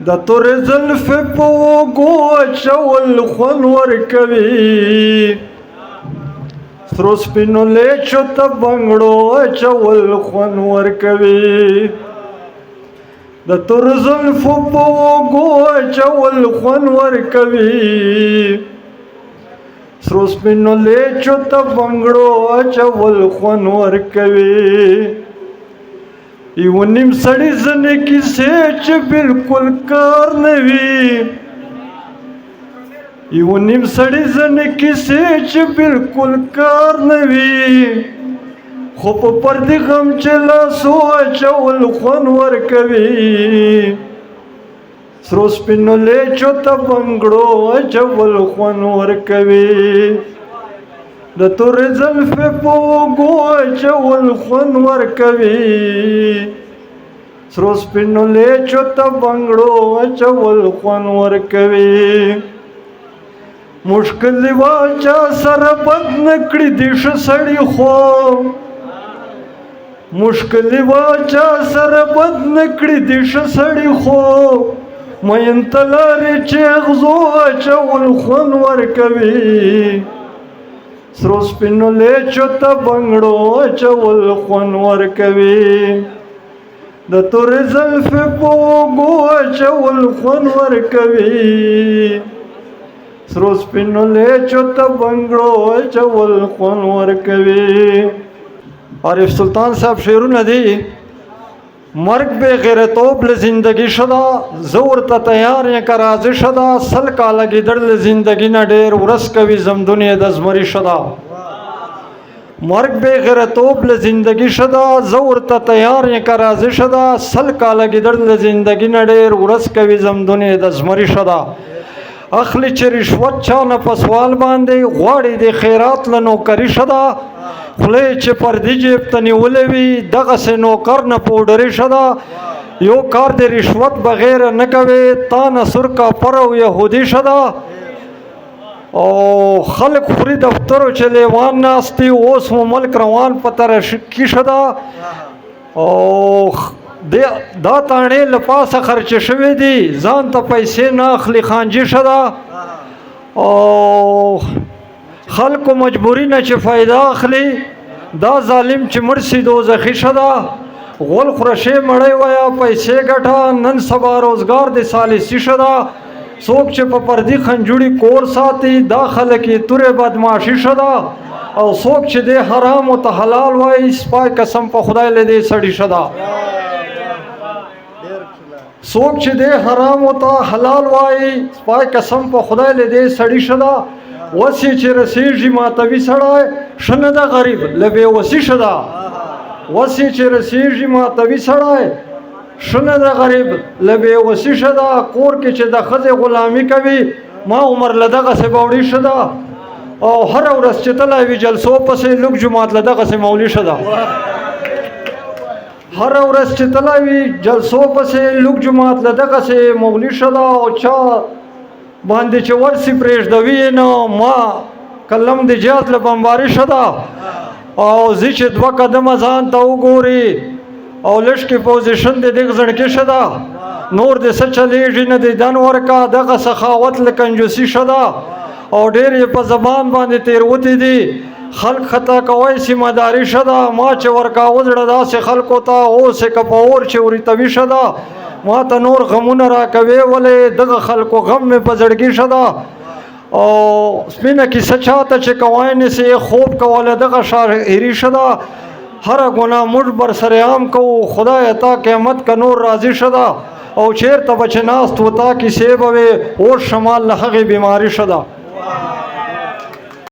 د تورې زلفې په اوږو اچول خوند ورکوي سرو سپینو لیچو ته بنګړو اچول خوند ورکوي د تورې زلفو په اوږو اچول خوند ورکوي سرو سپینو لیچو ته بنګړو اچول خوند ورکوي یو نیم سړی ځنې کیسې چې بالکل کار نه وي یو نیم سړی ځنې کیسې چې بالکل کار نه وي خو په پردي غم چې لاسو اچول خوند ورکوي سرو سپینو لیچو ته بنګړو اچول خوند ورکوي د تورې زلفې په اوږو اچول خوند ورکوي سرو سپینو لیچو ته بنګړو اچول خوند ورکوي مشکل دی واچا سره بد نه کړي دي ښه سړي خو مشکل دی واچا سره بد نه کړي دي ښه سړي خو مین ته لارې چې اغزو اچول خوند ورکوي سرو سپینو لیچو ته بنګړو اچول خوند ورکوي د تورې زلفې په اوږو اچول خوند ورکوي سرو سپینو لیچو ته بنګړو اچول خوند ورکوي عارف سلطان صاحب شعرونه دي مرګ بے غیرتوب له زندگی شدا زور ته تیار یې که راضي شدا سل کاله ګیدړ له زندگی نه ډېر ورس کوي زمدونې د زمري شدا مرګ بے غیرتوب له زندگی شدا زور ته تیار یې که راضي شدا سل کاله ګیدړ له زندگی نه ډېر ورس کوي زمدونې د زمري شدا اخلی چې رشوت چا نه په سوال باندې غواړي د خیرات له نوکري شدا خولې چې پردي جیب ته نیولې وي دغسې نوکر نه پوډري شدا یو کار د رشوت بغیر نه کوي تا نه سور کاپر او یهودي شدا او خلق خوري دفترو چې لیوان ناستی اوس مو ملک روان په ترقي شدا او دا تاڼې له پاسه خرچې شوې دي ځان ته پیسې نه اخلي خانجي شدا او خلکو مجبوری نه چې فایده اخلي دا ظالم چې مړ سي دوزخي شدا غول خورشې مړی ویا پیسې ګټه نن سبا روزګار د سالسي شدا څوک چې په پردي خنجوړي کور ساتي دا خلک یې تورې بدماشي شدا او څوک چې د حرامو ته حلال وایي سپای قسم په خدای له دې سړي شدا څوک چې د حرامو ته حلال وایي سپای قسم په خدای له دې سړي شدا وسی چې رسیږي ماتوي سړی ښه نه ده غریب له بېوسي شدا وسی چې رسیږي ماتوي سړی ښه نه ده غریب له بېوسي شدا کور کې چې د ښځې غلامي کوي ما عمر له دغسې بوړي شدا او هره ورځ چې تللی وي جلسو پسې لږ جومات له دغسې مولي شدا هره ورځ چې تللی وي جلسو پسې لږ جومات له دغسې مولي شدا او چا باندې چې ورسي پرېږدوي نه ما کلم د جهاد له بمباري شدا او زه چې دوه قدمه ځان ته وګوري او لږ کې پوزیشن د دغه زړکې شدا نور د څه چلیږي نه د دن ورکا دغه سخاوت له کنجوسي شدا او ډېر یې په زبان باندې تېروتې دي خلق خطا کوی سیمهداري شدا ما چې ورکاوه زړه داسې خلکو ته اوس یې که په اور چې وریتوي شدا ما ته نور غمونه راکوي ولې دغه خلکو غم مې په زړګي شدا او سپینه کیسه چاته چې کوی نسې خوب کوله دغه شاعري شدا هره ګناه موږ بر سره عام کوو خدای تا قیامت که نور راضي شدا او چېرته به چې ناست و تا کیسې به وې اوس شمال له هغې بیماري شدا